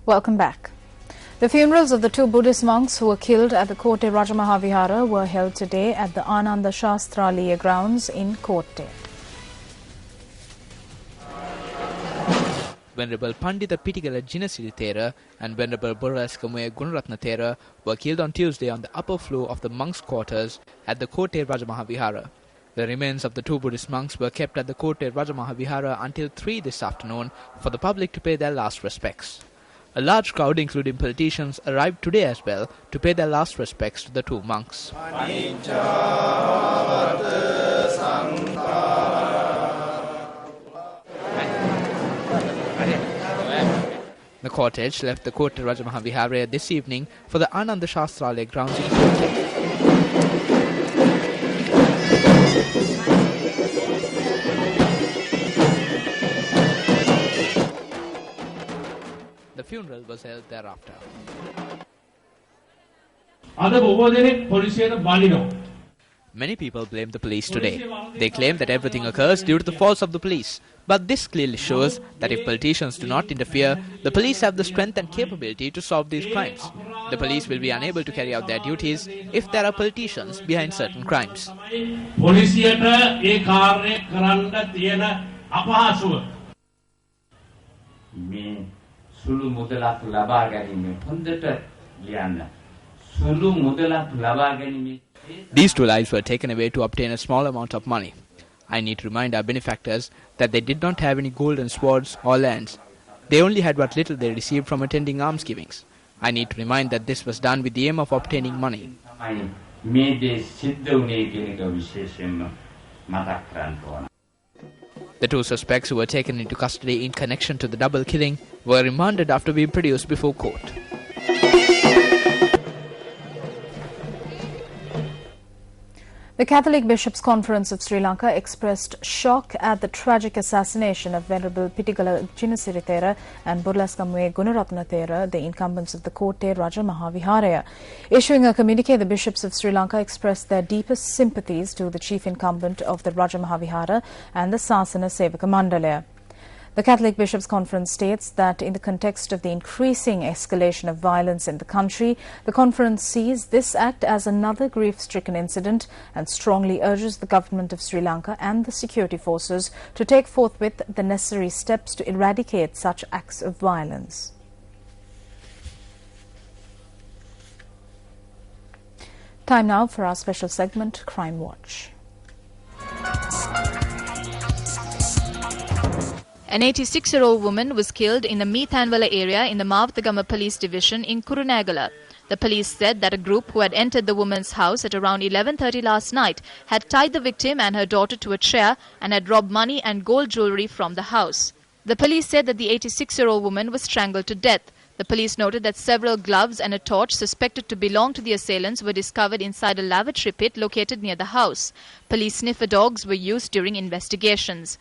Welcome back. The funerals of the two Buddhist monks who were killed at the Kotte Rajamahavihara were held today at the Ananda Shastraliya grounds in Kotte. Venerable Pandita Pitigala Jinasiri Thera and Venerable Burraskamuya Gunaratna Thera were killed on Tuesday on the upper floor of the monks' quarters at the Kotte Rajamahavihara. The remains of the two Buddhist monks were kept at the Kotte Rajamahavihara until 3 this afternoon for the public to pay their last respects. A large crowd, including politicians, arrived today as well to pay their last respects to the two monks. The cortege left the Kotte Rajamahavihara this evening for the Ananda Shastraliya grounds in Kotte. The funeral was held thereafter. Many people blame the police today. They claim that everything occurs due to the faults of the police. But this clearly shows that if politicians do not interfere, the police have the strength and capability to solve these crimes. The police will be unable to carry out their duties if there are politicians behind certain crimes. These two lives were taken away to obtain a small amount of money. I need to remind our benefactors that they did not have any golden swords or lands. They only had what little they received from attending almsgivings. I need to remind that this was done with the aim of obtaining money. The two suspects who were taken into custody in connection to the double killing were remanded after being produced before court. The Catholic Bishops' Conference of Sri Lanka expressed shock at the tragic assassination of Venerable Pitigala Jinasiri Thera and Burraskamuya Gunaratna Thera, the incumbents of the Kotte Rajamahavihara. Issuing a communique, the Bishops of Sri Lanka expressed their deepest sympathies to the chief incumbent of the Rajamahavihara and the Sasana Sevaka Mandalaya. The Catholic Bishops' Conference states that in the context of the increasing escalation of violence in the country, the conference sees this act as another grief-stricken incident and strongly urges the government of Sri Lanka and the security forces to take forthwith the necessary steps to eradicate such acts of violence. Time now for our special segment, Crime Watch. An 86-year-old woman was killed in the Meethanwala area in the Mavathagama police division in Kurunegala. The police said that a group who had entered the woman's house at around 11:30 last night had tied the victim and her daughter to a chair and had robbed money and gold jewellery from the house. The police said that the 86-year-old woman was strangled to death. The police noted that several gloves and a torch suspected to belong to the assailants were discovered inside a lavatory pit located near the house. Police sniffer dogs were used during investigations.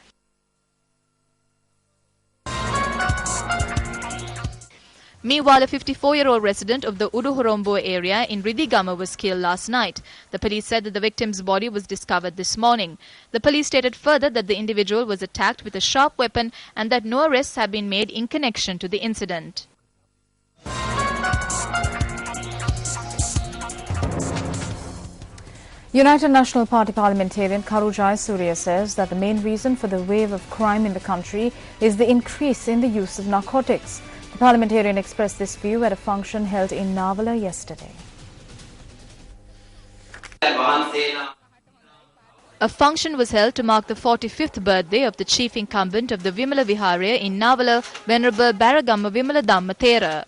Meanwhile, a 54-year-old resident of the Uduhorombo area in Ridigama was killed last night. The police said that the victim's body was discovered this morning. The police stated further that the individual was attacked with a sharp weapon and that no arrests have been made in connection to the incident. United National Party parliamentarian Karu Jayasuriya says that the main reason for the wave of crime in the country is the increase in the use of narcotics. The parliamentarian expressed this view at a function held in Navala yesterday. A function was held to mark the 45th birthday of the chief incumbent of the Vimala Viharaya in Navala, Venerable Baragama Vimala Dhamma Thera.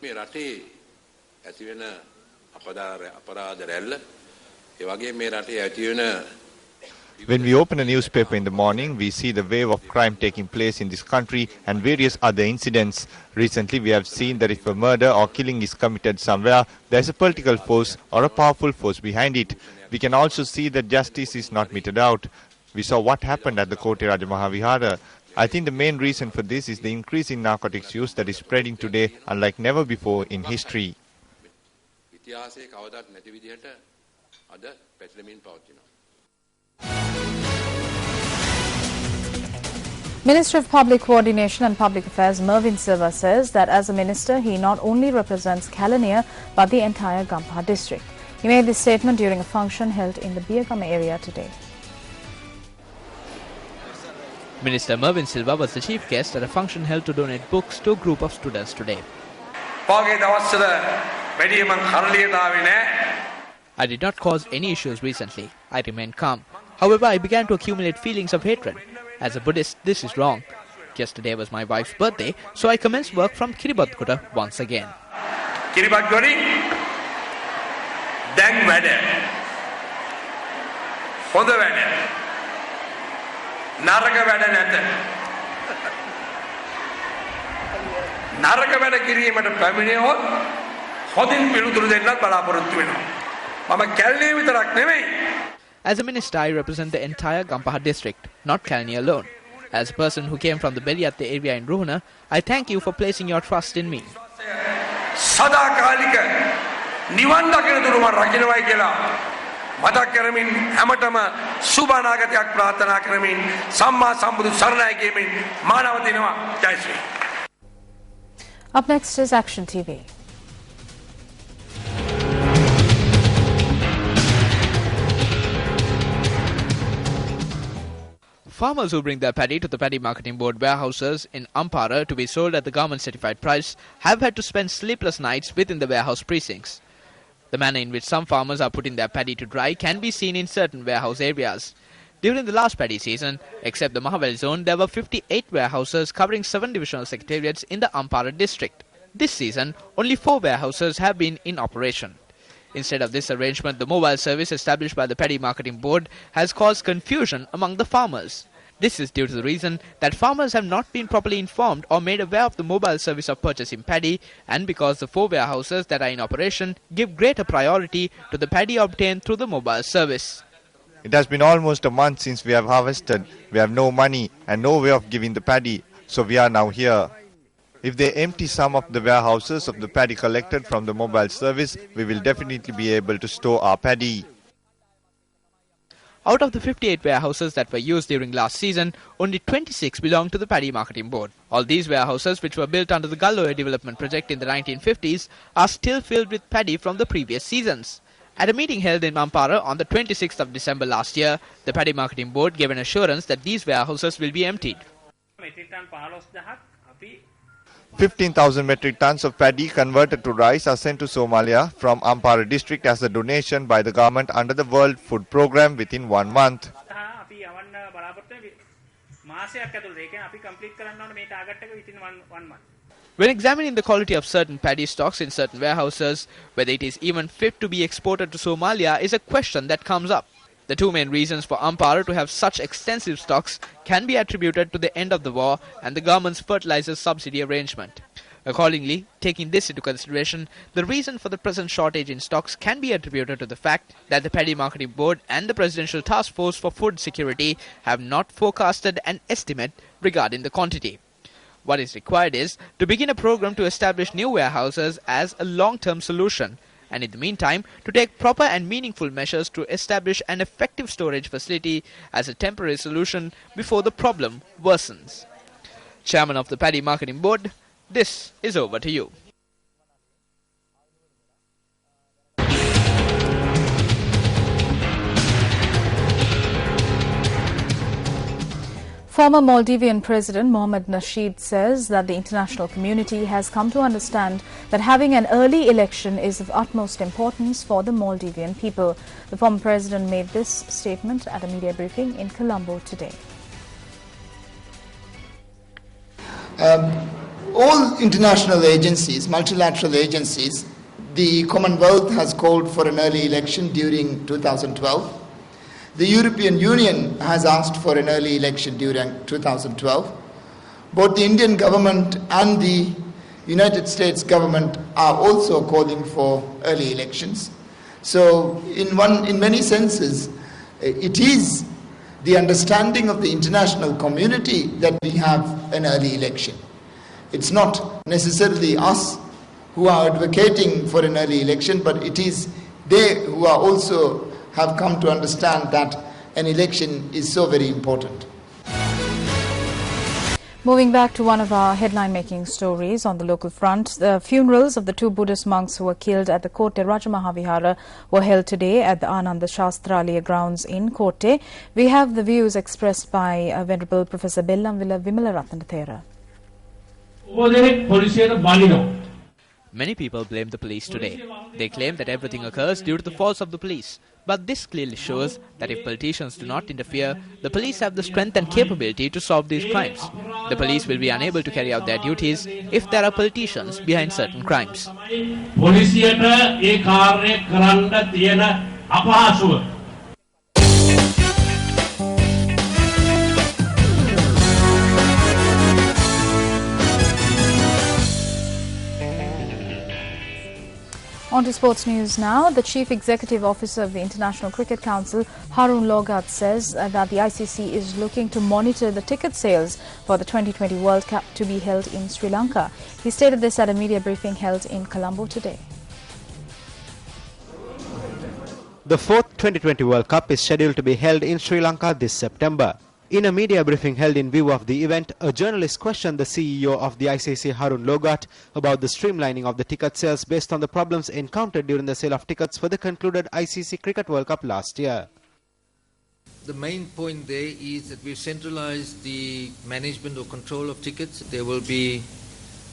When we open a newspaper in the morning, we see the wave of crime taking place in this country and various other incidents. Recently, we have seen that if a murder or killing is committed somewhere, there is a political force or a powerful force behind it. We can also see that justice is not meted out. We saw what happened at the Kotte Rajamahavihara. I think the main reason for this is the increase in narcotics use that is spreading today unlike never before in history. Minister of Public Coordination and Public Affairs Mervyn Silva says that as a minister, he not only represents Kelaniya but the entire Gampaha district. He made this statement during a function held in the Biyagama area today. Minister Mervyn Silva was the chief guest at a function held to donate books to a group of students today. I did not cause any issues recently. I remained calm. However, I began to accumulate feelings of hatred. As a Buddhist, this is wrong. Yesterday was my wife's birthday, so I commenced work from Kiribati once again. Kiribati, දැන් වැඩ. හොඳ වැඩ. නරක වැඩ නැත. නරක වැඩ කිරීමට පැමිණියොත් හොඳින් පිළිතුරු දෙන්නත් බලාපොරොත්තු වෙනවා. මම කැලණිය විතරක් නෙමෙයි. As a minister, I represent the entire Gampaha district, not Kelaniya alone. As a person who came from the Beliatte area in Ruhuna, I thank you for placing your trust in me. සදාකාලික නිවන් දකින තුරු මම රකින්නවයි කියලා මතක් කරමින් හැමතෙම සුබ අනාගතයක් ප්‍රාර්ථනා කරමින් සම්මා සම්බුදු සරණයි කියමින් මානව දිනවා ජය ශ්‍රී. Up next is Action TV. Farmers who bring their paddy to the Paddy Marketing Board warehouses in Ampara to be sold at the government certified price have had to spend sleepless nights within the warehouse precincts. The manner in which some farmers are putting their paddy to dry can be seen in certain warehouse areas. During the last paddy season, except the Mahavel zone, there were 58 warehouses covering 7 divisional secretariats in the Ampara district. This season, only 4 warehouses have been in operation. Instead of this arrangement, the mobile service established by the Paddy Marketing Board has caused confusion among the farmers. This is due to the reason that farmers have not been properly informed or made aware of the mobile service of purchasing paddy, and because the 4 warehouses that are in operation give greater priority to the paddy obtained through the mobile service. It has been almost a month since we have harvested. We have no money and no way of giving the paddy, so we are now here. If they empty some of the warehouses of the paddy collected from the mobile service, we will definitely be able to store our paddy. Out of the 58 warehouses that were used during last season, only 26 belong to the Paddy Marketing Board. All these warehouses, which were built under the Galloya development project in the 1950s, are still filled with paddy from the previous seasons. At a meeting held in Ampara on the 26th of December last year, the Paddy Marketing Board gave an assurance that these warehouses will be emptied. 15,000 metric tons of paddy converted to rice are sent to Somalia from Ampara district as a donation by the government under the World Food Programme within 1 month. When examining the quality of certain paddy stocks in certain warehouses, whether it is even fit to be exported to Somalia is a question that comes up. The 2 main reasons for Ampara to have such extensive stocks can be attributed to the end of the war and the government's fertilizer subsidy arrangement. Accordingly, taking this into consideration, the reason for the present shortage in stocks can be attributed to the fact that the Paddy Marketing Board and the Presidential Task Force for Food Security have not forecasted an estimate regarding the quantity. What is required is to begin a program to establish new warehouses as a long-term solution, and in the meantime to take proper and meaningful measures to establish an effective storage facility as a temporary solution before the problem worsens. Chairman of the Paddy Marketing Board, this is over to you. Former Maldivian President Mohamed Nasheed says that the international community has come to understand that having an early election is of utmost importance for the Maldivian people. The former president made this statement at a media briefing in Colombo today. All international agencies, multilateral agencies, the Commonwealth has called for an early election during 2012. The European Union has asked for an early election during 2012. Both the Indian government and the United States government are also calling for early elections. So in many senses, it is the understanding of the international community that we have an early election. It's not necessarily us who are advocating for an early election, but it is they who are also have come to understand that an election is so very important. Moving back to one of our headline-making stories on the local front, the funerals of the two Buddhist monks who were killed at the Kotte Rajamahavihara were held today at the Ananda Shastralaya grounds in Kotte. We have the views expressed by Venerable Professor Bellamvilla Vimalaratanathera. Many people blame the police today. They claim that everything occurs due to the faults of the police. But this clearly shows that if politicians do not interfere, the police have the strength and capability to solve these crimes. The police will be unable to carry out their duties if there are politicians behind certain crimes. On to sports news now. The Chief Executive Officer of the International Cricket Council, Harun Logat, says that the ICC is looking to monitor the ticket sales for the 2020 World Cup to be held in Sri Lanka. He stated this at a media briefing held in Colombo today. The fourth 2020 World Cup is scheduled to be held in Sri Lanka this September. In a media briefing held in view of the event, a journalist questioned the CEO of the ICC, Harun Logat, about the streamlining of the ticket sales based on the problems encountered during the sale of tickets for the concluded ICC Cricket World Cup last year. The main point there is that we've centralized the management or control of tickets. There will be,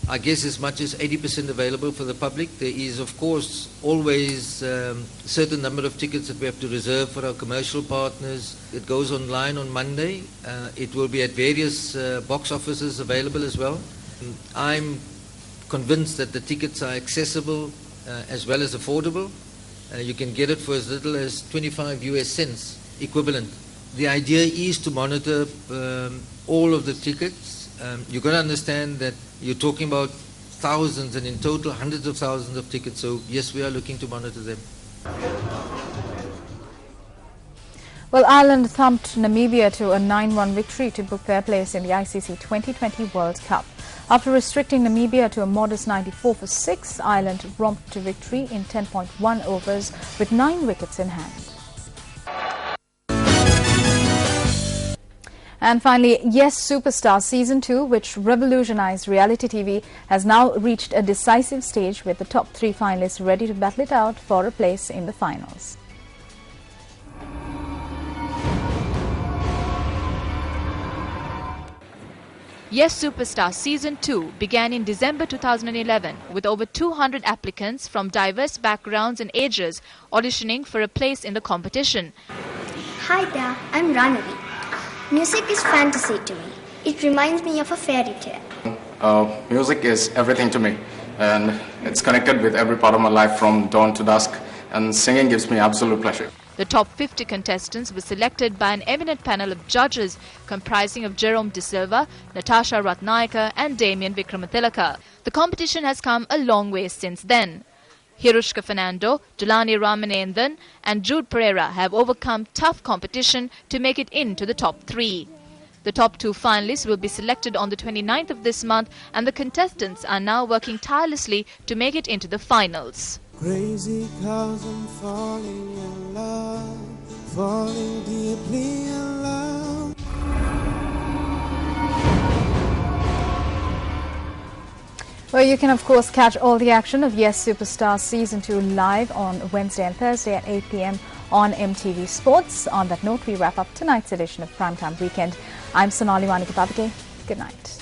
I guess, as much as 80% available for the public. There is, of course, always a certain number of tickets that we have to reserve for our commercial partners. It goes online on Monday. It will be at various box offices available as well. I'm convinced that the tickets are accessible as well as affordable. You can get it for as little as 25 US cents equivalent. The idea is to monitor all of the tickets. You've got to understand that you're talking about thousands and in total hundreds of thousands of tickets. So yes, we are looking to monitor them. Well, Ireland thumped Namibia to a 9-1 victory to book their place in the ICC 2020 World Cup. After restricting Namibia to a modest 94 for 6, Ireland romped to victory in 10.1 overs with 9 wickets in hand. And finally, Yes Superstar Season 2, which revolutionized reality TV, has now reached a decisive stage with the top 3 finalists ready to battle it out for a place in the finals. Yes Superstar Season 2 began in December 2011 with over 200 applicants from diverse backgrounds and ages auditioning for a place in the competition. Hi there, I'm Ranavi. Music is fantasy to me. It reminds me of a fairy tale. Music is everything to me, and it's connected with every part of my life from dawn to dusk, and singing gives me absolute pleasure. The top 50 contestants were selected by an eminent panel of judges comprising of Jerome De Silva, Natasha Ratnayaka and Damien Vikramathilaka. The competition has come a long way since then. Hirushka Fernando, Dulani Ramanathan and Jude Pereira have overcome tough competition to make it into the top 3. The top 2 finalists will be selected on the 29th of this month, and the contestants are now working tirelessly to make it into the finals. Crazy 'cause I'm falling in love, falling deeply in love. Well, you can of course catch all the action of Yes Superstar Season 2 live on Wednesday and Thursday at 8 p.m. on MTV Sports. On that note, we wrap up tonight's edition of Primetime Weekend. I'm Sonali Wanikapapake. Good night.